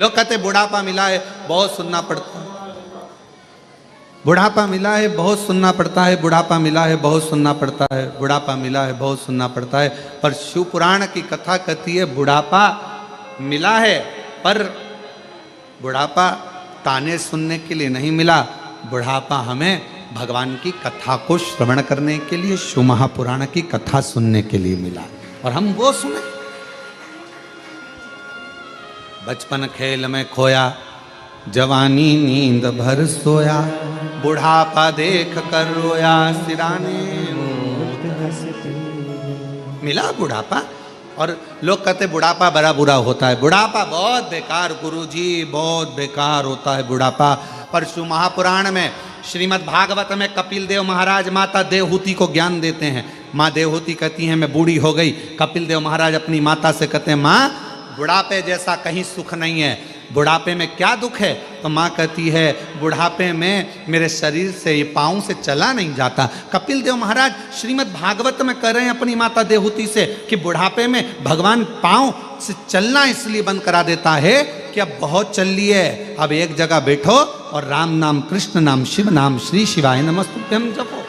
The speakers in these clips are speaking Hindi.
लोग कहते बुढ़ापा मिला है बहुत सुनना पड़ता है, बुढ़ापा मिला है बहुत सुनना पड़ता है, बुढ़ापा मिला है बहुत सुनना पड़ता है, बुढ़ापा मिला है बहुत सुनना पड़ता है। पर शिव पुराण की कथा कहती है बुढ़ापा मिला है, पर बुढ़ापा ताने सुनने के लिए नहीं मिला, बुढ़ापा हमें भगवान की कथा को श्रवण करने के लिए, शिव महापुराण की कथा सुनने के लिए मिला, और हम वो सुने। बचपन खेल में खोया, जवानी नींद भर सोया, बुढ़ापा देख कर रोया, सिराने मिला बुढ़ापा। और लोग कहते बुढ़ापा बड़ा बुरा होता है, बुढ़ापा बहुत बेकार गुरुजी, बहुत बेकार होता है बुढ़ापा। पर शिव महापुराण में श्रीमद् भागवत में कपिल देव महाराज माता देवहूति को ज्ञान देते हैं। माँ देवहूति कहती हैं मैं बूढ़ी हो गई। कपिल देव महाराज अपनी माता से कहते हैं माँ बुढ़ापे जैसा कहीं सुख नहीं है, बुढ़ापे में क्या दुख है? तो माँ कहती है बुढ़ापे में मेरे शरीर से, ये पाँव से चला नहीं जाता। कपिल देव महाराज श्रीमद् भागवत में कह रहे हैं अपनी माता देवहूति से कि बुढ़ापे में भगवान पाँव से चलना इसलिए बंद करा देता है कि अब बहुत चल लिए, अब एक जगह बैठो और राम नाम, कृष्ण नाम, शिव नाम, श्री शिवाय नमस्तुभ्यम जपो।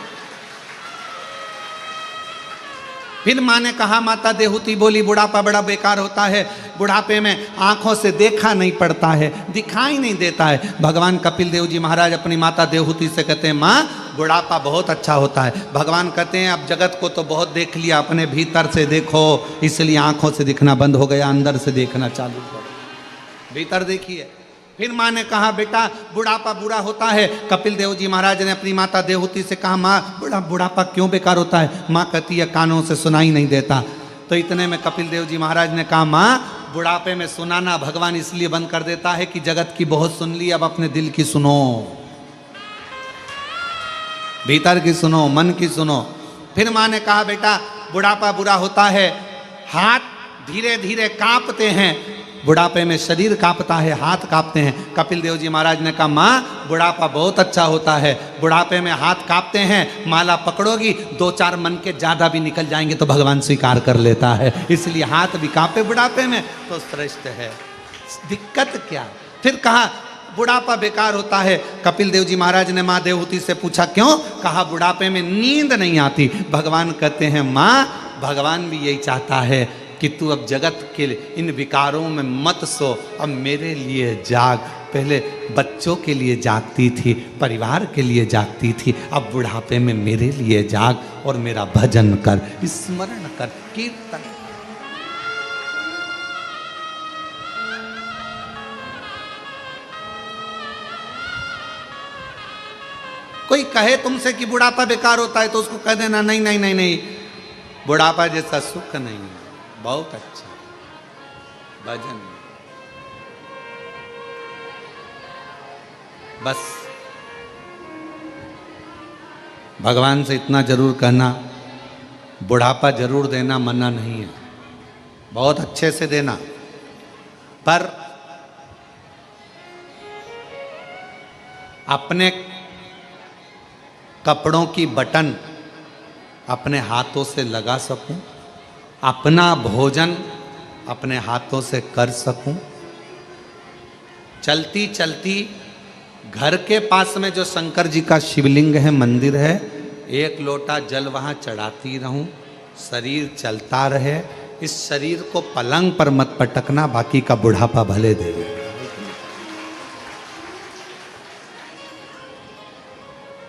फिर माँ ने कहा, माता देवहूति बोली बुढ़ापा बड़ा बेकार होता है, बुढ़ापे में आंखों से देखा नहीं पड़ता है, दिखाई नहीं देता है। भगवान कपिल देव जी महाराज अपनी माता देवहूति से कहते हैं माँ बुढ़ापा बहुत अच्छा होता है। भगवान कहते हैं अब जगत को तो बहुत देख लिया, अपने भीतर से देखो, इसलिए आंखों से दिखना बंद हो गया, अंदर से देखना चालू करो, भीतर देखिए। फिर माँ ने कहा बेटा बुढ़ापा बुरा होता है। कपिल देव जी महाराज ने अपनी माता देवहूति से कहा माँ बुढ़ापा क्यों बेकार होता है? माँ कहती है कानों से सुनाई नहीं देता। तो इतने में कपिल देव जी महाराज ने कहा माँ बुढ़ापे में सुनाना भगवान इसलिए बंद कर देता है कि जगत की बहुत सुन ली, अब अपने दिल की सुनो, भीतर की सुनो, मन की सुनो। फिर माँ ने कहा बेटा बुढ़ापा बुरा होता है, हाथ धीरे धीरे कांपते हैं, बुढ़ापे में शरीर कांपता है, हाथ कांपते हैं। कपिल देव जी महाराज ने कहा माँ बुढ़ापा बहुत अच्छा होता है, बुढ़ापे में हाथ कांपते हैं, माला पकड़ोगी 2-4 मन के ज़्यादा भी निकल जाएंगे तो भगवान स्वीकार कर लेता है, इसलिए हाथ भी कांपे बुढ़ापे में तो श्रेष्ठ है, दिक्कत क्या? फिर कहा बुढ़ापा बेकार होता है। कपिल देव जी महाराज ने माँ देवहूति से पूछा क्यों? कहा बुढ़ापे में नींद नहीं आती। भगवान कहते हैं माँ भगवान भी यही चाहता है कि तू अब जगत के इन विकारों में मत सो, अब मेरे लिए जाग। पहले बच्चों के लिए जागती थी, परिवार के लिए जागती थी, अब बुढ़ापे में मेरे लिए जाग और मेरा भजन कर, स्मरण कर, कीर्तन। कोई कहे तुमसे कि बुढ़ापा बेकार होता है तो उसको कह देना नहीं नहीं नहीं नहीं, बुढ़ापा जैसा सुख नहीं है, बहुत अच्छा भजन। बस भगवान से इतना जरूर कहना बुढ़ापा जरूर देना, मना नहीं है, बहुत अच्छे से देना, पर अपने कपड़ों की बटन अपने हाथों से लगा सकूं, अपना भोजन अपने हाथों से कर सकूं, चलती चलती घर के पास में जो शंकर जी का शिवलिंग है, मंदिर है, 1 लोटा जल वहाँ चढ़ाती रहूं, शरीर चलता रहे। इस शरीर को पलंग पर मत पटकना, बाकी का बुढ़ापा भले दे दे।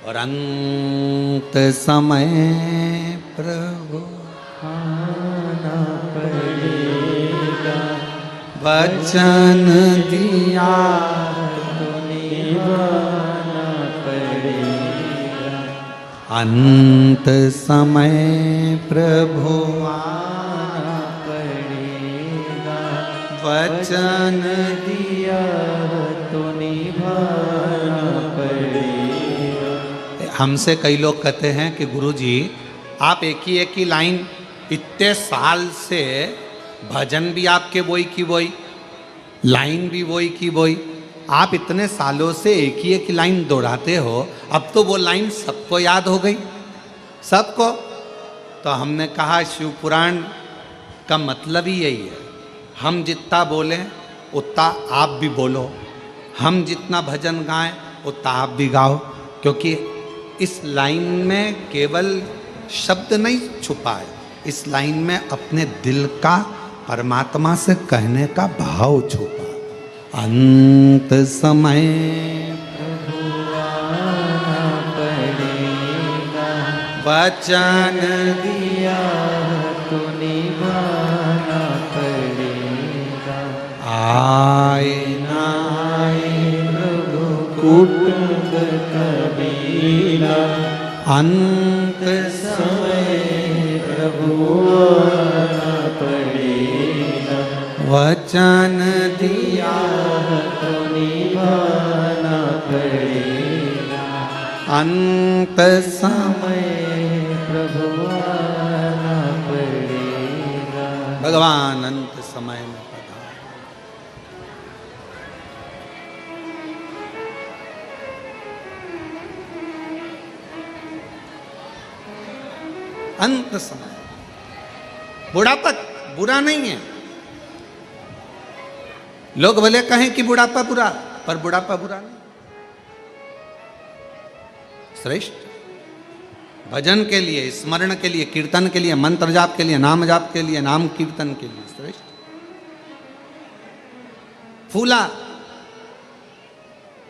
और अंत समय प्रभु आना पड़ेगा, वचन दिया तो निभाना पड़ेगा। अंत समय प्रभु आना पड़ेगा, वचन दिया तो निभाना पड़ेगा। हमसे कई लोग कहते हैं कि गुरुजी आप एक ही लाइन, इतने साल से भजन भी आपके वही की वही, लाइन भी वही की वही, आप इतने सालों से एक ही लाइन दोहराते हो, अब तो वो लाइन सबको याद हो गई, सबको। तो हमने कहा शिव पुराण का मतलब ही यही है, हम जितना बोलें उतना आप भी बोलो, हम जितना भजन गाएं उतना आप भी गाओ, क्योंकि इस लाइन में केवल शब्द नहीं छुपा है, इस लाइन में अपने दिल का परमात्मा से कहने का भाव छुपा। अंत समय वचन दिया तो निभाना पड़ेगा। आए ना प्रभु कुटुंब कबीला, अंत समय प्रभु आना पड़ेगा। वचन दिया तो निभाना पड़ेगा। अंत समय प्रभु आना पड़ेगा। भगवान अंत समय में पधारे। अंत समय, बुढ़ापा बुरा नहीं है। लोग भले कहें कि बुढ़ापा बुरा, पर बुढ़ापा बुरा नहीं, श्रेष्ठ। भजन के लिए, स्मरण के लिए, कीर्तन के लिए, मंत्र जाप के लिए, नाम जाप के लिए, नाम कीर्तन के लिए श्रेष्ठ। फूला,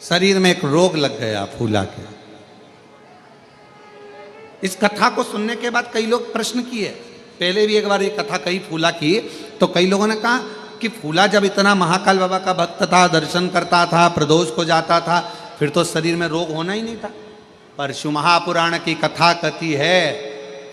शरीर में एक रोग लग गया फूला के। इस कथा को सुनने के बाद कई लोग प्रश्न किए, पहले भी एक बार ये कथा कही फूला की, तो कई लोगों ने कहा कि फूला जब इतना महाकाल बाबा का भक्त था, दर्शन करता था, प्रदोष को जाता था, फिर तो शरीर में रोग होना ही नहीं था। पर शिव महापुराण की कथा कहती है,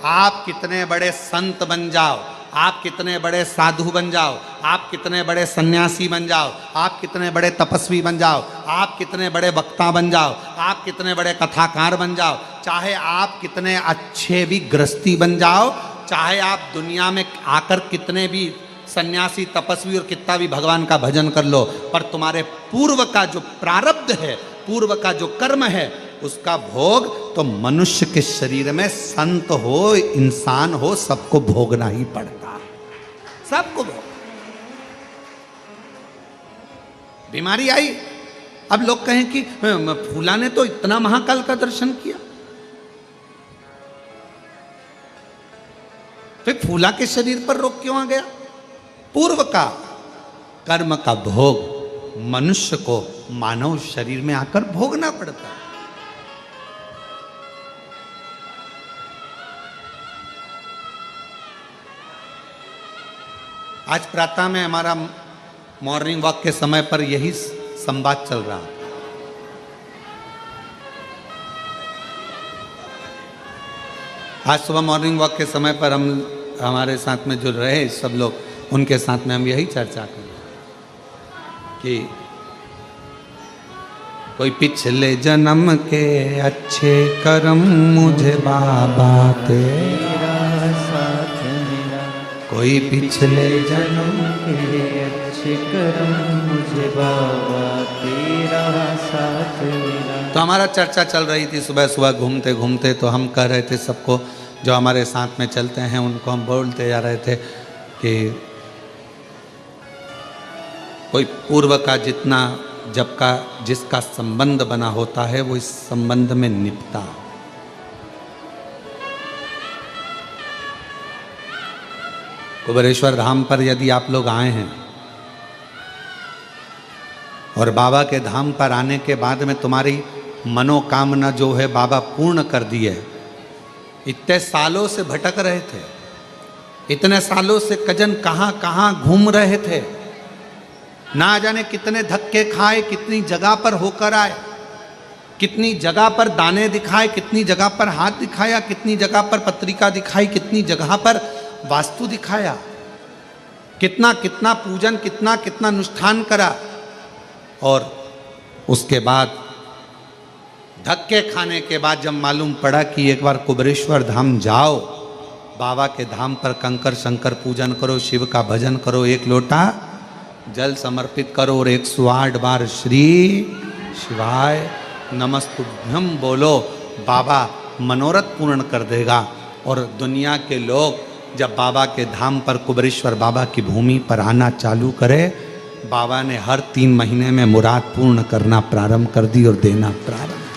आप कितने बड़े संत बन जाओ, आप कितने बड़े साधु बन जाओ, आप कितने बड़े सन्यासी बन जाओ, आप कितने बड़े तपस्वी बन जाओ, आप कितने बड़े वक्ता बन जाओ, आप कितने बड़े कथाकार बन जाओ, चाहे आप कितने अच्छे भी गृहस्थी बन जाओ, चाहे आप दुनिया में आकर कितने भी सन्यासी तपस्वी और कितना भी भगवान का भजन कर लो, पर तुम्हारे पूर्व का जो प्रारब्ध है, पूर्व का जो कर्म है, उसका भोग तो मनुष्य के शरीर में संत हो, इंसान हो, सबको भोगना ही पड़ता, सबको भोग। बीमारी आई, अब लोग कहें कि फूला ने तो इतना महाकाल का दर्शन किया, फिर फूला के शरीर पर रोग क्यों आ गया? पूर्व का कर्म का भोग मनुष्य को मानव शरीर में आकर भोगना पड़ता है। आज प्रातः में हमारा मॉर्निंग वॉक के समय पर यही संवाद चल रहा था। आज सुबह मॉर्निंग वॉक के समय पर हम, हमारे साथ में जो रहे सब लोग, उनके साथ में हम यही चर्चा करें कि कोई पिछले जन्म के अच्छे कर्म मुझे बाबा तेरा साथ मिला, कोई पिछले जन्म के अच्छे कर्म मुझे बाबा तेरा साथ मिला। तो हमारा चर्चा चल रही थी सुबह सुबह घूमते घूमते, तो हम कह रहे थे सबको, जो हमारे साथ में चलते हैं उनको हम बोलते जा रहे थे कि कोई पूर्व का जितना जब का जिसका संबंध बना होता है वो इस संबंध में निपटा। कुबेरेश्वर धाम पर यदि आप लोग आए हैं और बाबा के धाम पर आने के बाद में तुम्हारी मनोकामना जो है बाबा पूर्ण कर दी है, इतने सालों से भटक रहे थे, इतने सालों से कजन कहाँ कहाँ घूम रहे थे, ना जाने कितने धक्के खाए, कितनी जगह पर होकर आए, कितनी जगह पर दाने दिखाए, कितनी जगह पर हाथ दिखाया, कितनी जगह पर पत्रिका दिखाई, कितनी जगह पर वास्तु दिखाया, कितना कितना पूजन, कितना कितना अनुष्ठान करा, और उसके बाद धक्के खाने के बाद जब मालूम पड़ा कि एक बार कुबेरेश्वर धाम जाओ, बाबा के धाम पर कंकर शंकर पूजन करो, शिव का भजन करो, एक लोटा जल समर्पित करो और 108 बार श्री शिवाय नमस्तुभ्यम बोलो, बाबा मनोरथ पूर्ण कर देगा। और दुनिया के लोग जब बाबा के धाम पर, कुबेरेश्वर बाबा की भूमि पर आना चालू करे, बाबा ने हर 3 महीने में मुराद पूर्ण करना प्रारंभ कर दी और देना प्रारंभ।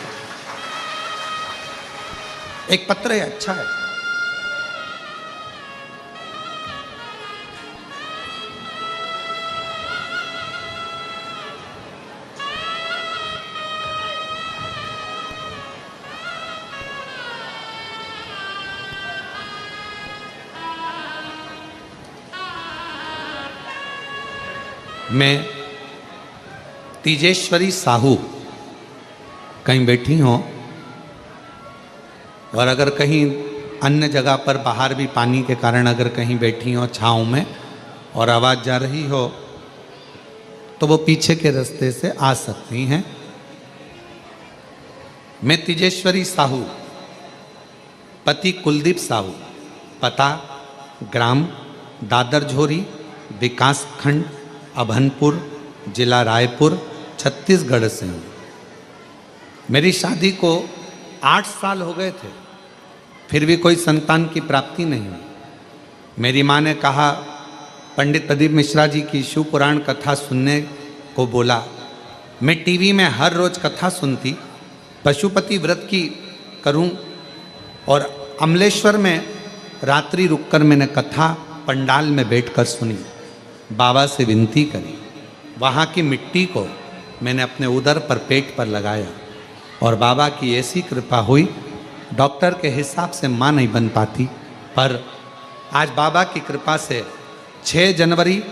एक पत्र है, अच्छा है। मैं तीजेश्वरी साहू कहीं बैठी हो और अगर कहीं अन्य जगह पर बाहर भी पानी के कारण अगर कहीं बैठी हो छाँव में और आवाज़ जा रही हो तो वो पीछे के रास्ते से आ सकती हैं। मैं तीजेश्वरी साहू, पति कुलदीप साहू, पता ग्राम दादर झोरी, विकास खंड अभनपुर, जिला रायपुर, छत्तीसगढ़ से हूँ। मेरी शादी को 8 साल हो गए थे, फिर भी कोई संतान की प्राप्ति नहीं हुई। मेरी माँ ने कहा, पंडित प्रदीप मिश्रा जी की शिव पुराण कथा सुनने को बोला। मैं टीवी में हर रोज़ कथा सुनती, पशुपति व्रत की करूं और अमलेश्वर में रात्रि रुककर मैंने कथा पंडाल में बैठकर सुनी। बाबा से विनती करी, वहाँ की मिट्टी को मैंने अपने उदर पर पेट पर लगाया और बाबा की ऐसी कृपा हुई, डॉक्टर के हिसाब से माँ नहीं बन पाती, पर आज बाबा की कृपा से 6 जनवरी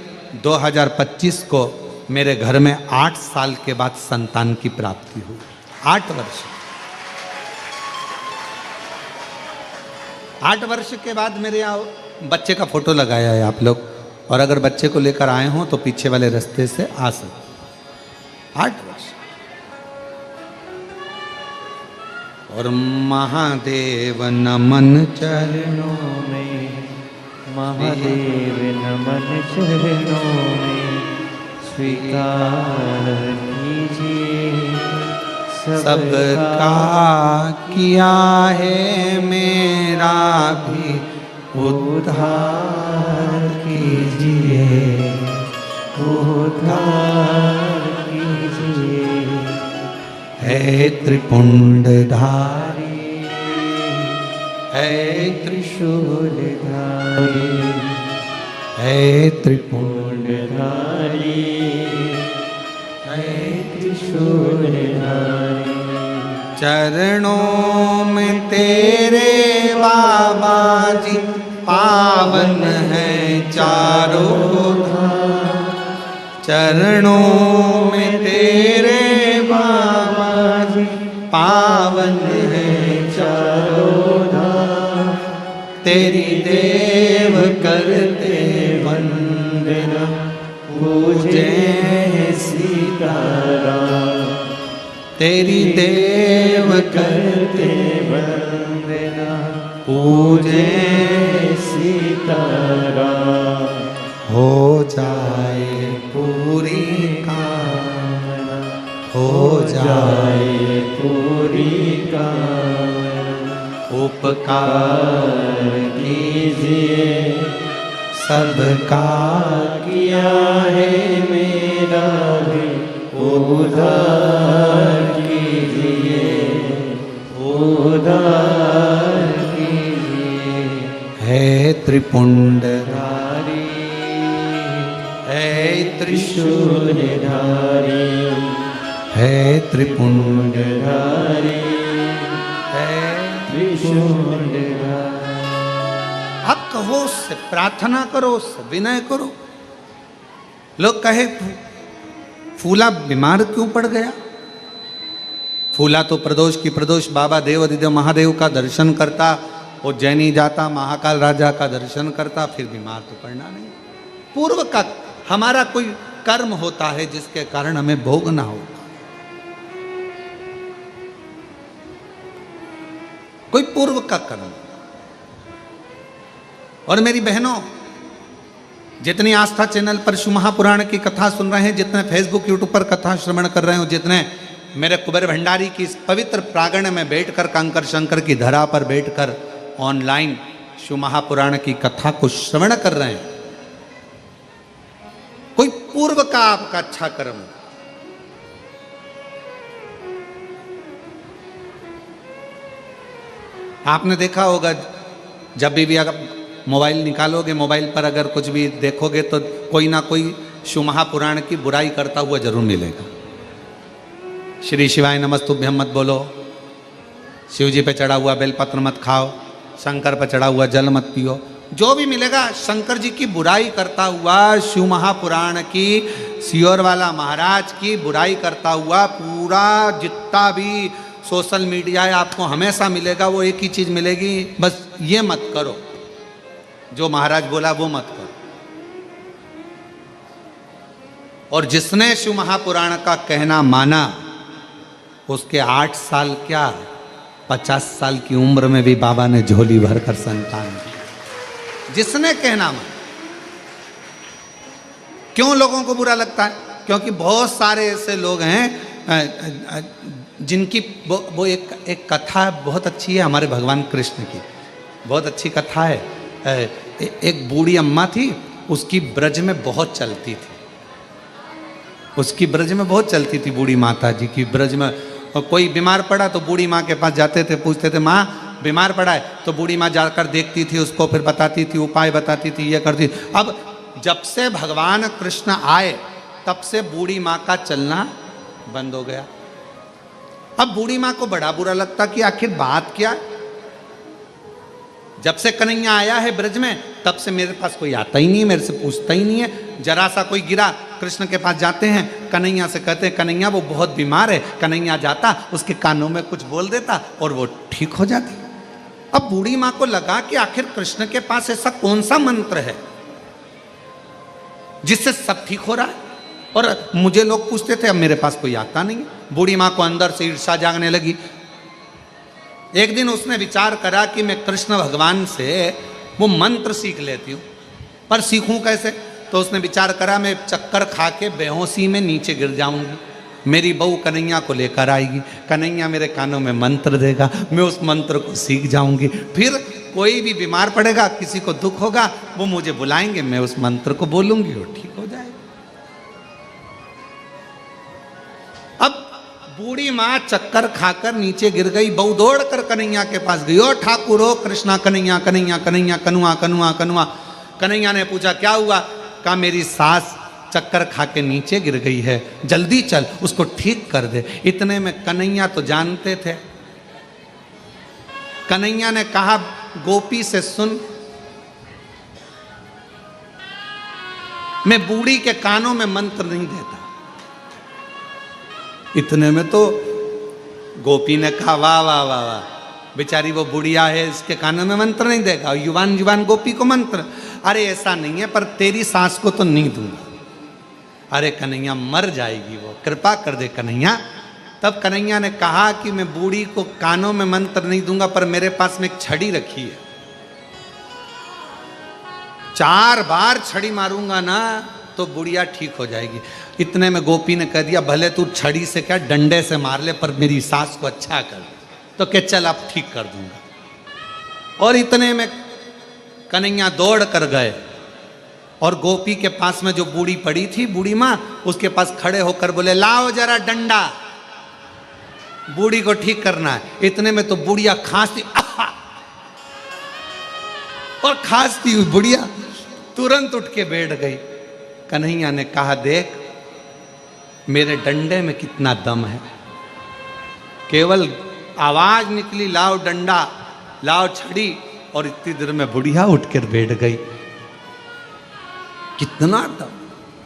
2025 को मेरे घर में 8 साल के बाद संतान की प्राप्ति हुई। 8 वर्ष 8 वर्ष के बाद मेरे यहाँ बच्चे का फोटो लगाया है आप लोग, और अगर बच्चे को लेकर आए हों तो पीछे वाले रास्ते से आ सकते। 8 वर्ष। और महादेव नमन चरणों में, महादेव नमन चरणों में, स्वीकार कीजिए सबका किया है, मेरा भी उद्धार कीजिए, उद्धार कीजिए। है त्रिपुंडधारी, है त्रिशूलधारी, है त्रिपुंड पुण्यधारी, है त्रिशूलधारी। चरणों में तेरे बाबा जी पावन है चारों धाम। चरणों में तेरे बाबा जी पावन है चारों धाम। तेरी देव करते वंदना, पूजे सीताराम। तेरी देव करते वंदना, पूजे सीताराम। हो जाए पूरी कामना, हो जाए पूरी कामना। उपकार कीजिए सबका किया है मेरा भी उद्धार कीजिए, उद्धार कीजिए। है त्रिपुंडधारी, है त्रिशूलधारी, है त्रिपुंडधारी, है त्रिशूलधारी। हक हो से प्रार्थना करो, से विनय करो। लोग कहे फूला बीमार क्यों पड़ गया? फूला तो प्रदोष की प्रदोष बाबा देवाधिदेव महादेव का दर्शन करता, उज्जैनी जाता, महाकाल राजा का दर्शन करता, फिर बीमार तो पड़ना नहीं। पूर्व का हमारा कोई कर्म होता है जिसके कारण हमें भोगना होता, कोई पूर्व का कर्म। और मेरी बहनों, जितनी आस्था चैनल पर शिव महापुराण की कथा सुन रहे हैं, जितने फेसबुक यूट्यूब पर कथा श्रवण कर रहे हो, जितने मेरे कुबेर भंडारी की इस पवित्र प्रांगण में बैठकर, कंकर शंकर की धरा पर बैठकर ऑनलाइन शिव महापुराण की कथा को श्रवण कर रहे हैं, कोई पूर्व का आपका अच्छा कर्म। आपने देखा होगा जब भी अगर मोबाइल निकालोगे, मोबाइल पर अगर कुछ भी देखोगे तो कोई ना कोई शिव महापुराण की बुराई करता हुआ जरूर मिलेगा। श्री शिवाय नमस्तुभ्यम मत बोलो, शिव जी पे चढ़ा हुआ बेलपत्र मत खाओ, शंकर पे चढ़ा हुआ जल मत पियो, जो भी मिलेगा शंकर जी की बुराई करता हुआ, शिव महापुराण की, सियोर वाला महाराज की बुराई करता हुआ पूरा जितना भी सोशल मीडिया है आपको हमेशा मिलेगा। वो एक ही चीज मिलेगी, बस ये मत करो, जो महाराज बोला वो मत करो। और जिसने शिव महापुराण का कहना माना उसके 8 साल क्या 50 साल की उम्र में भी बाबा ने झोली भरकर संतान दी। जिसने कहना माना। क्यों लोगों को बुरा लगता है? क्योंकि बहुत सारे ऐसे लोग हैं जिनकी वो एक कथा बहुत अच्छी है हमारे भगवान कृष्ण की, बहुत अच्छी कथा है। एक बूढ़ी अम्मा थी, उसकी ब्रज में बहुत चलती थी, उसकी ब्रज में बहुत चलती थी बूढ़ी माता जी की ब्रज में। कोई बीमार पड़ा तो बूढ़ी माँ के पास जाते थे, पूछते थे माँ बीमार पड़ा है, तो बूढ़ी माँ जाकर देखती थी उसको, फिर बताती थी, उपाय बताती थी, ये करती। अब जब से भगवान कृष्ण आए तब से बूढ़ी माँ का चलना बंद हो गया। अब बूढ़ी माँ को बड़ा बुरा लगता कि आखिर बात क्या है। जब से कन्हैया आया है ब्रज में तब से मेरे पास कोई आता ही नहीं है, मेरे से पूछता ही नहीं है। जरा सा कोई गिरा, कृष्ण के पास जाते हैं, कन्हैया से कहते हैं कन्हैया वो बहुत बीमार है। कन्हैया जाता, उसके कानों में कुछ बोल देता और वो ठीक हो जाती। अब बूढ़ी माँ को लगा कि आखिर कृष्ण के पास ऐसा कौन सा मंत्र है जिससे सब ठीक हो रहा है, और मुझे लोग पूछते थे, अब मेरे पास कोई आता नहीं है। बूढ़ी माँ को अंदर से ईर्ष्या जागने लगी। एक दिन उसने विचार करा कि मैं कृष्ण भगवान से वो मंत्र सीख लेती हूँ, पर सीखूं कैसे? तो उसने विचार करा मैं चक्कर खा के बेहोशी में नीचे गिर जाऊंगी, मेरी बहू कन्हैया को लेकर आएगी, कन्हैया मेरे कानों में मंत्र देगा, मैं उस मंत्र को सीख जाऊंगी, फिर कोई भी बीमार पड़ेगा, किसी को दुख होगा, वो मुझे बुलाएंगे, मैं उस मंत्र को बोलूंगी, वो ठीक हो जाएगा। अब बूढ़ी माँ चक्कर खाकर नीचे गिर गई, बहू दौड़ कर कन्हैया के पास गई, ओ ठाकुर ओ कृष्णा, कन्हैया कन्हैया कन्हैया कनुआ कनुआ कनुआ। कन्हैया ने पूछा क्या हुआ? कहा मेरी सास चक्कर खा के नीचे गिर गई है, जल्दी चल उसको ठीक कर दे। इतने में कन्हैया तो जानते थे। कन्हैया ने कहा गोपी से सुन, मैं बूढ़ी के कानों में मंत्र नहीं देता। इतने में तो गोपी ने कहा वाह वाह वाह वाह, बेचारी वो बुढ़िया है, इसके कानों में मंत्र नहीं देगा, युवान युवान गोपी को मंत्र। अरे ऐसा नहीं है, पर तेरी सास को तो नहीं दूंगा। अरे कन्हैया मर जाएगी वो, कृपा कर दे कन्हैया। तब कन्हैया ने कहा कि मैं बूढ़ी को कानों में मंत्र नहीं दूंगा, पर मेरे पास में एक छड़ी रखी है, 4 बार छड़ी मारूंगा ना तो बुढ़िया ठीक हो जाएगी। इतने में गोपी ने कह दिया भले तू छड़ी से क्या डंडे से मार ले, पर मेरी सास को अच्छा कर। तो क्या चल अब ठीक कर दूंगा। और इतने में कन्हैया दौड़ कर गए और गोपी के पास में जो बूढ़ी पड़ी थी, बूढ़ी माँ, उसके पास खड़े होकर बोले लाओ जरा डंडा, बूढ़ी को ठीक करना है। इतने में तो बुढ़िया खांसती और खांसती हुई बुढ़िया तुरंत उठ के बैठ गई। कन्हैया ने कहा देख मेरे डंडे में कितना दम है, केवल आवाज निकली लाओ डंडा लाओ छड़ी, और इतनी देर में बुढ़िया उठकर बैठ गई। कितना दम।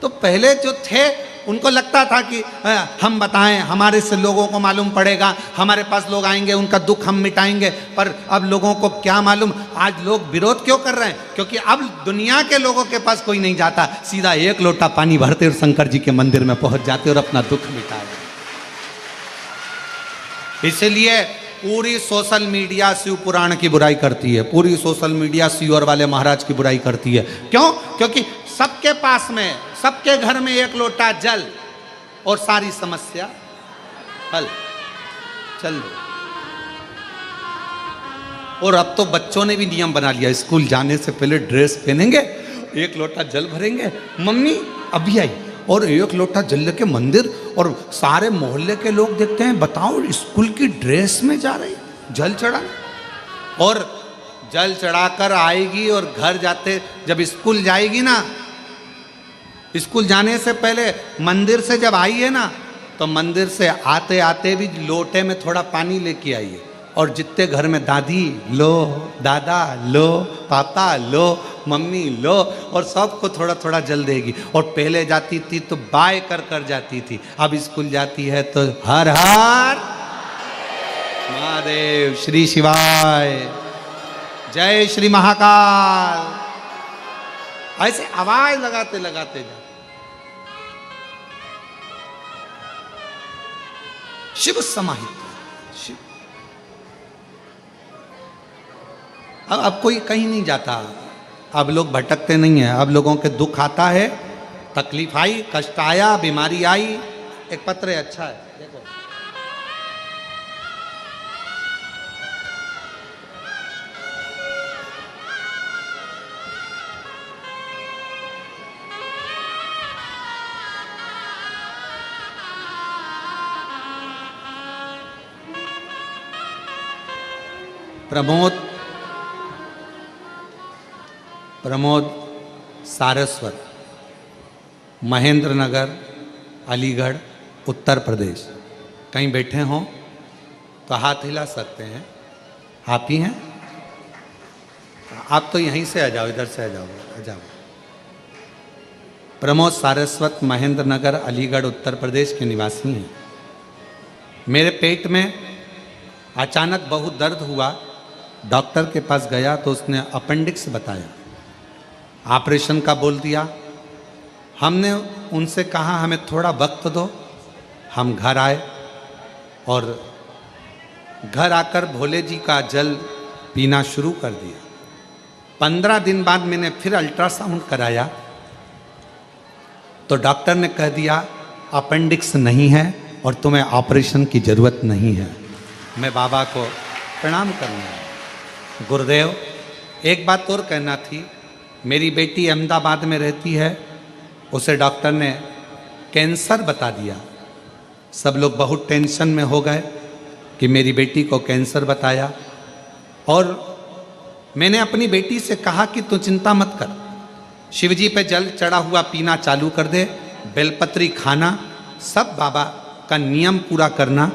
तो पहले जो थे उनको लगता था कि हम बताएं, हमारे से लोगों को मालूम पड़ेगा, हमारे पास लोग आएंगे, उनका दुख हम मिटाएंगे। पर अब लोगों को क्या मालूम, आज लोग विरोध क्यों कर रहे हैं? क्योंकि अब दुनिया के लोगों के पास कोई नहीं जाता, सीधा 1 लोटा पानी भरते और शंकर जी के मंदिर में पहुंच जाते और अपना दुख मिटाते। इसलिए पूरी सोशल मीडिया शिव पुराण की बुराई करती है, पूरी सोशल मीडिया सियोर वाले महाराज की बुराई करती है। क्यों? क्योंकि सबके पास में, सबके घर में 1 लोटा जल और सारी समस्या हल। चल। और अब तो बच्चों ने भी नियम बना लिया, स्कूल जाने से पहले ड्रेस पहनेंगे, 1 लोटा जल भरेंगे, मम्मी अभी आई, और एक लोटा जल लेके मंदिर, और सारे मोहल्ले के लोग देखते हैं, बताओ स्कूल की ड्रेस में जा रही जल चढ़ा, और जल चढ़ाकर आएगी और घर जाते, जब स्कूल जाएगी ना, स्कूल जाने से पहले मंदिर से जब आई है ना, तो मंदिर से आते आते भी लोटे में थोड़ा पानी लेके आइए, और जितने घर में दादी लो, दादा लो, पापा लो, मम्मी लो, और सबको थोड़ा थोड़ा जल देगी। और पहले जाती थी तो बाय कर कर जाती थी, अब स्कूल जाती है तो हर हर महादेव, श्री शिवाय, जय श्री महाकाल, ऐसे आवाज लगाते लगाते जा। शिव समाहित शिव। अब कोई कहीं नहीं जाता, अब लोग भटकते नहीं हैं, अब लोगों के दुख आता है, तकलीफ आई, कष्ट आया, बीमारी आई। एक पत्र है, अच्छा है, देखो, प्रमोद सारस्वत, महेंद्र नगर, अलीगढ़, उत्तर प्रदेश। कहीं बैठे हों तो हाथ हिला सकते हैं। आप ही हैं? आप तो यहीं से आ जाओ, इधर से आ जाओ, आ जाओ। प्रमोद सारस्वत, महेंद्र नगर, अलीगढ़, उत्तर प्रदेश के निवासी हैं। मेरे पेट में अचानक बहुत दर्द हुआ, डॉक्टर के पास गया तो उसने अपेंडिक्स बताया, ऑपरेशन का बोल दिया। हमने उनसे कहा हमें थोड़ा वक्त दो। हम घर आए और घर आकर भोले जी का जल पीना शुरू कर दिया। 15 दिन बाद मैंने फिर अल्ट्रासाउंड कराया तो डॉक्टर ने कह दिया अपेंडिक्स नहीं है और तुम्हें ऑपरेशन की ज़रूरत नहीं है। मैं बाबा को प्रणाम करूँगा। गुरुदेव, एक बात और कहना थी। मेरी बेटी अहमदाबाद में रहती है, उसे डॉक्टर ने कैंसर बता दिया। सब लोग बहुत टेंशन में हो गए कि मेरी बेटी को कैंसर बताया, और मैंने अपनी बेटी से कहा कि तू चिंता मत कर, शिवजी पे जल चढ़ा हुआ पीना चालू कर दे, बेलपत्री खाना, सब बाबा का नियम पूरा करना।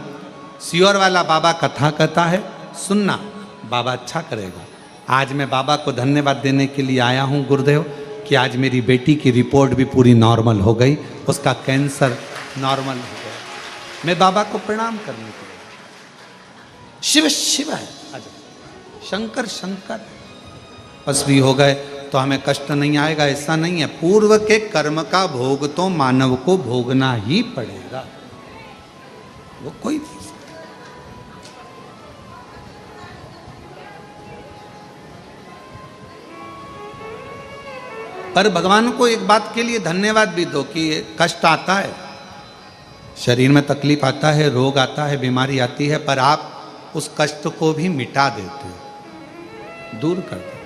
सियोर वाला बाबा कथा कहता है, सुनना, बाबा अच्छा करेगा। आज मैं बाबा को धन्यवाद देने के लिए आया हूँ गुरुदेव कि आज मेरी बेटी की रिपोर्ट भी पूरी नॉर्मल हो गई, उसका कैंसर नॉर्मल हो गया। मैं बाबा को प्रणाम करने के लिए। शिव शिव है, शंकर शंकर। बस भी हो गए तो हमें कष्ट नहीं आएगा, ऐसा नहीं है। पूर्व के कर्म का भोग तो मानव को भोगना ही पड़ेगा, वो कोई नहीं। पर भगवान को एक बात के लिए धन्यवाद भी दो कि कष्ट आता है, शरीर में तकलीफ आता है, रोग आता है, बीमारी आती है, पर आप उस कष्ट को भी मिटा देते हो, दूर कर देते।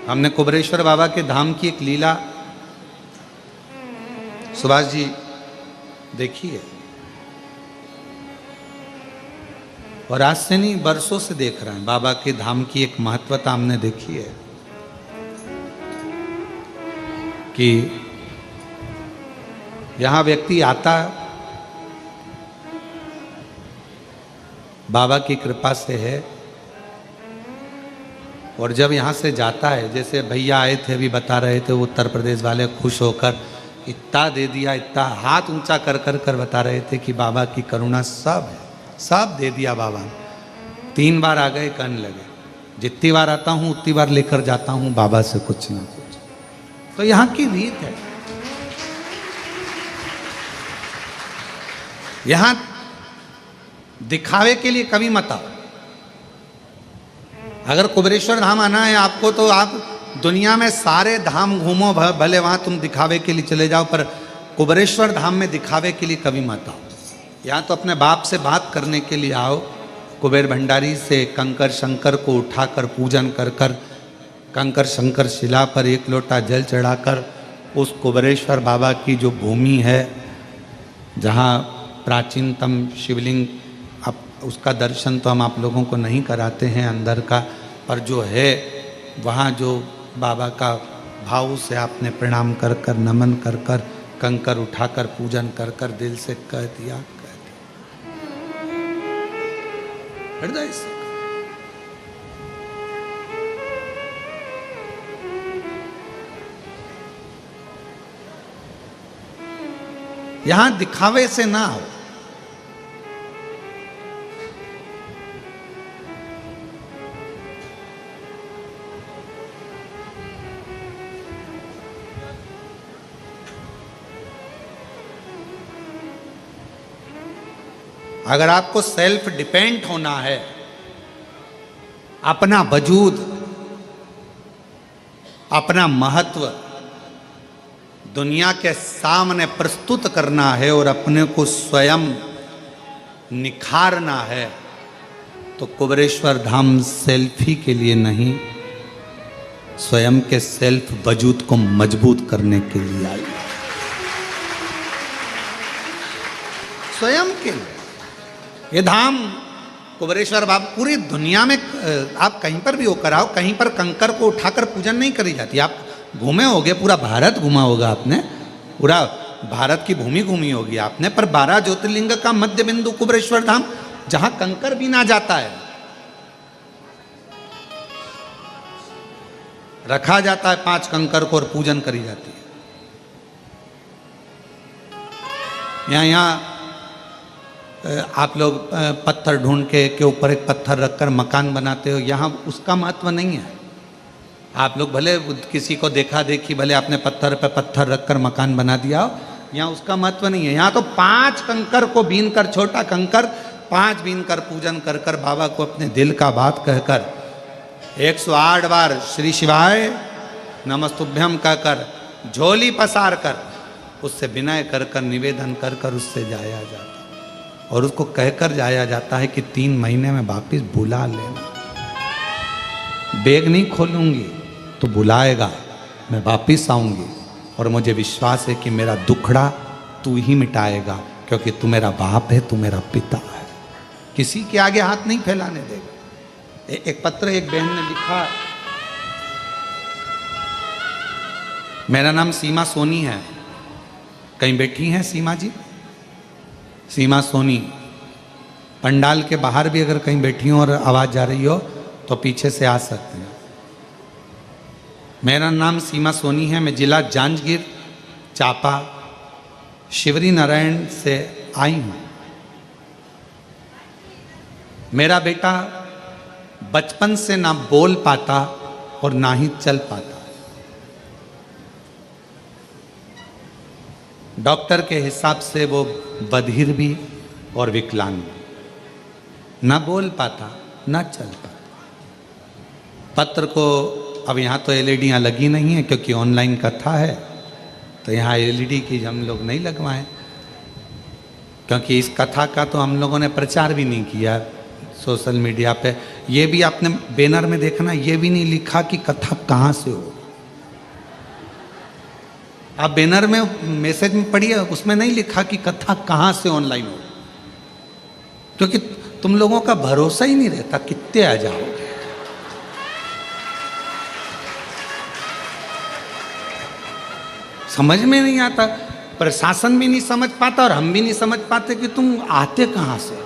हमने कुबरेश्वर बाबा के धाम की एक लीला सुभाष जी देखी है, और आज से नहीं बरसों से देख रहे हैं। बाबा के धाम की एक महत्वता हमने देखी है कि यहां व्यक्ति आता, बाबा की कृपा से है, और जब यहां से जाता है, जैसे भैया आए थे अभी बता रहे थे, वो उत्तर प्रदेश वाले खुश होकर इतना दे दिया, इतना हाथ ऊंचा कर कर कर बता रहे थे कि बाबा की करुणा सब है, सब दे दिया बाबा ने। 3 बार आ गए, कहने लगे जितनी बार आता हूं उतनी बार लेकर जाता हूं बाबा से कुछ ना कुछ। तो यहां की रीत है, यहां दिखावे के लिए कभी मत आओ। अगर कुबरेश्वर धाम आना है आपको तो आप दुनिया में सारे धाम घूमो, भले वहां तुम दिखावे के लिए चले जाओ, पर कुबरेश्वर धाम में दिखावे के लिए कभी मत आओ। या तो अपने बाप से बात करने के लिए आओ, कुबेर भंडारी से कंकर शंकर को उठाकर पूजन कर कर कंकर शंकर शिला पर एक लोटा जल चढ़ाकर उस कुबेरेश्वर बाबा की जो भूमि है, जहाँ प्राचीनतम शिवलिंग, अब उसका दर्शन तो हम आप लोगों को नहीं कराते हैं अंदर का, पर जो है वहाँ जो बाबा का भाव से आपने प्रणाम कर कर, नमन कर कर, कंकर उठाकर, पूजन कर कर दिल से कह दिया हृदय से। यहां दिखावे से ना हो। अगर आपको सेल्फ डिपेंड होना है, अपना वजूद, अपना महत्व दुनिया के सामने प्रस्तुत करना है और अपने को स्वयं निखारना है, तो कुबेरेश्वर धाम सेल्फी के लिए नहीं, स्वयं के सेल्फ वजूद को मजबूत करने के लिए आई। स्वयं के लिए ये धाम कुबेरेश्वर बाबा, पूरी दुनिया में आप कहीं पर भी होकर आओ, कहीं पर कंकर को उठाकर पूजन नहीं करी जाती। आप घूमे होगे, पूरा भारत घूमा होगा आपने, पूरा भारत की भूमि घूमी होगी आपने, पर 12 ज्योतिर्लिंग का मध्य बिंदु कुबेरेश्वर धाम, जहां कंकर भी ना जाता है, रखा जाता है 5 कंकर को और पूजन करी जाती है। यहाँ आप लोग पत्थर ढूंढ के ऊपर एक पत्थर रखकर मकान बनाते हो, यहाँ उसका महत्व नहीं है। आप लोग भले किसी को देखा देखी, भले आपने पत्थर पे पत्थर रखकर मकान बना दिया हो, यहाँ उसका महत्व नहीं है। यहाँ तो 5 कंकर को बीन कर, छोटा कंकर 5 बीन कर पूजन कर कर, बाबा को अपने दिल का बात कहकर 108 बार श्री शिवाय नमस्तुभ्यम कहकर, झोली पसार कर, उससे विनय कर कर, निवेदन कर कर उससे जाया जाता, और उसको कहकर जाया जाता है कि 3 महीने में वापिस बुला लेना। बैग नहीं खोलूंगी तो बुलाएगा, मैं वापिस आऊंगी, और मुझे विश्वास है कि मेरा दुखड़ा तू ही मिटाएगा, क्योंकि तू मेरा बाप है, तू मेरा पिता है। किसी के आगे हाथ नहीं फैलाने देगा। एक पत्र एक बहन ने लिखा, मेरा नाम सीमा सोनी है, कहीं बैठी हैं सीमा जी? सीमा सोनी, पंडाल के बाहर भी अगर कहीं बैठी हो और आवाज़ जा रही हो तो पीछे से आ सकते हैं। मेरा नाम सीमा सोनी है, मैं जिला जांजगीर चांपा शिवरी नारायण से आई हूँ। मेरा बेटा बचपन से ना बोल पाता और ना ही चल पाता। डॉक्टर के हिसाब से वो बधिर भी और विकलांग भी, ना बोल पाता ना चल पाता। पत्र को अब यहाँ तो एलईडियाँ लगी नहीं है क्योंकि ऑनलाइन कथा है, तो यहाँ एलईडी की हम लोग नहीं लगवाएं, क्योंकि इस कथा का तो हम लोगों ने प्रचार भी नहीं किया सोशल मीडिया पे। ये भी आपने बैनर में देखना, ये भी नहीं लिखा कि कथा कहाँ से हो। आप बैनर में मैसेज में पढ़िए, उसमें नहीं लिखा कि कथा कहाँ से ऑनलाइन हो, क्योंकि तुम लोगों का भरोसा ही नहीं रहता कितने आ जाओगे। समझ में नहीं आता, प्रशासन भी नहीं समझ पाता और हम भी नहीं समझ पाते कि तुम आते कहाँ से।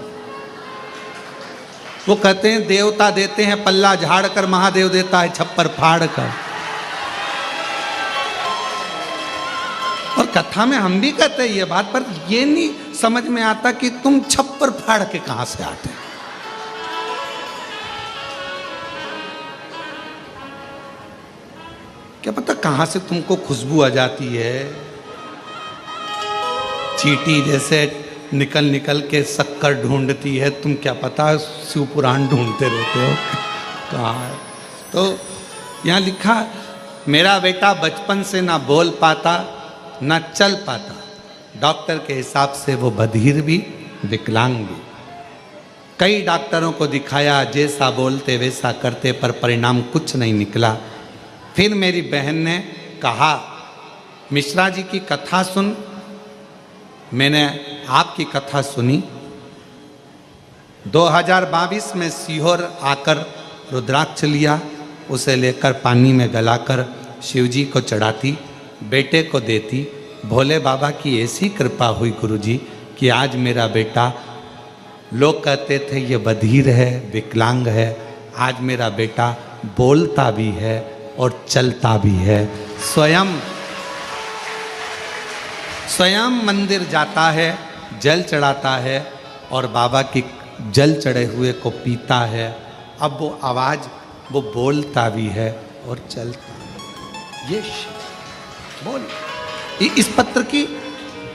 वो कहते हैं देवता देते हैं पल्ला झाड़ कर, महादेव देता है छप्पर फाड़ कर। और कथा में हम भी कहते हैं ये बात, पर ये नहीं समझ में आता कि तुम छप्पर फाड़ के कहां से आते। क्या पता कहां से तुमको खुशबू आ जाती है, चींटी जैसे निकल निकल के शक्कर ढूंढती है, तुम क्या पता शिव पुराण ढूंढते रहते हो कहाँ है। तो यहाँ लिखा, मेरा बेटा बचपन से ना बोल पाता ना चल पाता, डॉक्टर के हिसाब से वो बधिर भी विकलांग भी। कई डॉक्टरों को दिखाया, जैसा बोलते वैसा करते, पर परिणाम कुछ नहीं निकला। फिर मेरी बहन ने कहा, मिश्रा जी की कथा सुन। मैंने आपकी कथा सुनी। 2022 में सीहोर आकर रुद्राक्ष लिया, उसे लेकर पानी में गलाकर शिव जी को चढ़ाती, बेटे को देती। भोले बाबा की ऐसी कृपा हुई गुरुजी कि आज मेरा बेटा, लोग कहते थे ये बधिर है, विकलांग है, आज मेरा बेटा बोलता भी है और चलता भी है। स्वयं मंदिर जाता है, जल चढ़ाता है और बाबा की जल चढ़े हुए को पीता है। अब वो आवाज़, वो बोलता भी है और चलता है। ये बोल। इस पत्र की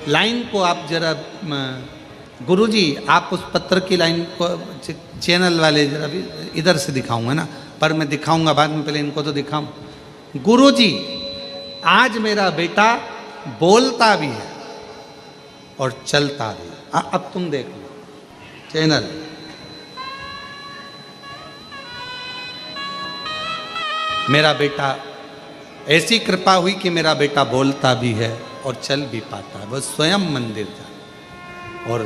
लाइन को आप जरा, गुरुजी आप उस पत्र की लाइन को चैनल वाले जरा भी इधर से दिखाऊंगा ना, पर मैं दिखाऊंगा बाद में, पहले इनको तो दिखाऊं। गुरुजी आज मेरा बेटा बोलता भी है और चलता भी है। अब तुम देख लो चैनल। मेरा बेटा, ऐसी कृपा हुई कि मेरा बेटा बोलता भी है और चल भी पाता है। वह स्वयं मंदिर जाए और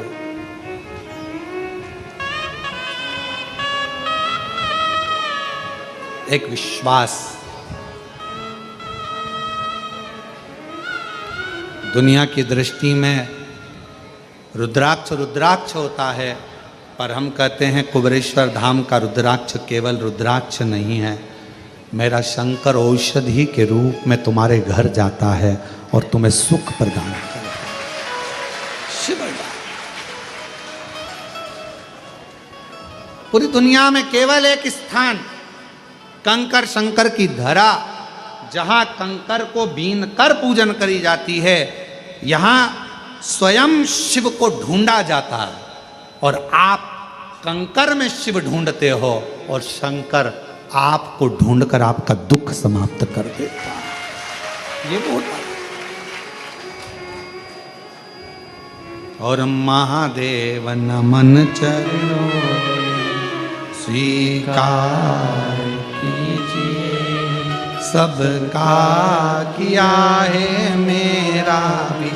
एक विश्वास। दुनिया की दृष्टि में रुद्राक्ष रुद्राक्ष होता है, पर हम कहते हैं कुबेरेश्वर धाम का रुद्राक्ष केवल रुद्राक्ष नहीं है। मेरा शंकर औषधि के रूप में तुम्हारे घर जाता है और तुम्हें सुख प्रदान करता है। पूरी दुनिया में केवल एक स्थान, कंकर शंकर की धरा, जहां कंकर को बीन कर पूजन करी जाती है, यहां स्वयं शिव को ढूंढा जाता है। और आप कंकर में शिव ढूंढते हो और शंकर आपको ढूंढकर आपका दुख समाप्त कर देता है। ये बोल। और महादेव नमन चरणों स्वीकार कीजिए, सबका किया है मेरा भी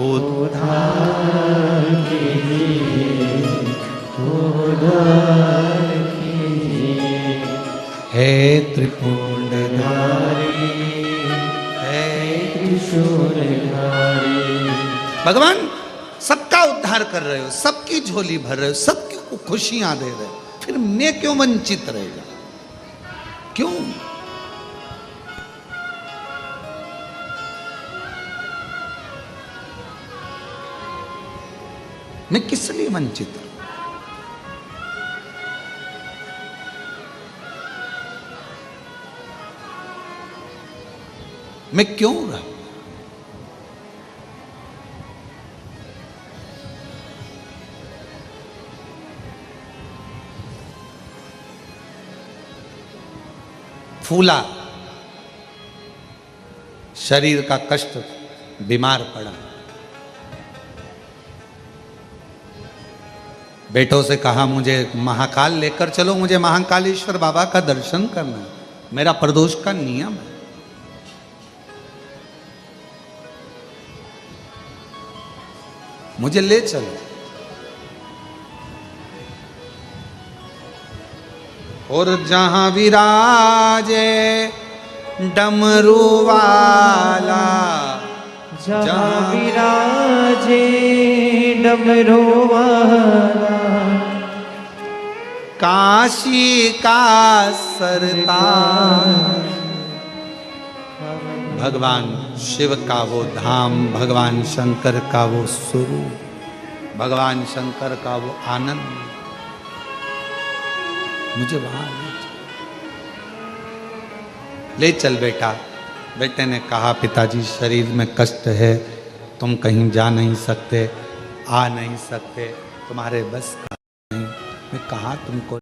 उद्धार कीजिए, उद्धार कीजिए। हे त्रिपुंडधारी, हे त्रिशूलधारी। भगवान सबका उद्धार कर रहे हो, सबकी झोली भर रहे हो, सबकी खुशियां दे रहे हो, फिर मैं क्यों वंचित रहेगा? क्यों? मैं किस लिए वंचित हूं? मैं क्यों रहा? फूला, शरीर का कष्ट, बीमार पड़ा, बेटों से कहा मुझे महाकाल लेकर चलो, मुझे महाकालेश्वर बाबा का दर्शन करना है, मेरा प्रदोष का नियम है। मुझे ले चलो। और जहां विराजे डमरू वाला, जहाँ विराजे डमरू वाला, काशी का सरताज, भगवान शिव का वो धाम, भगवान शंकर का वो स्वरूप, भगवान शंकर का वो आनंद, मुझे वहां ले चल बेटा। बेटे ने कहा पिताजी शरीर में कष्ट है, तुम कहीं जा नहीं सकते, आ नहीं सकते, तुम्हारे बस का नहीं। मैं कहा तुमको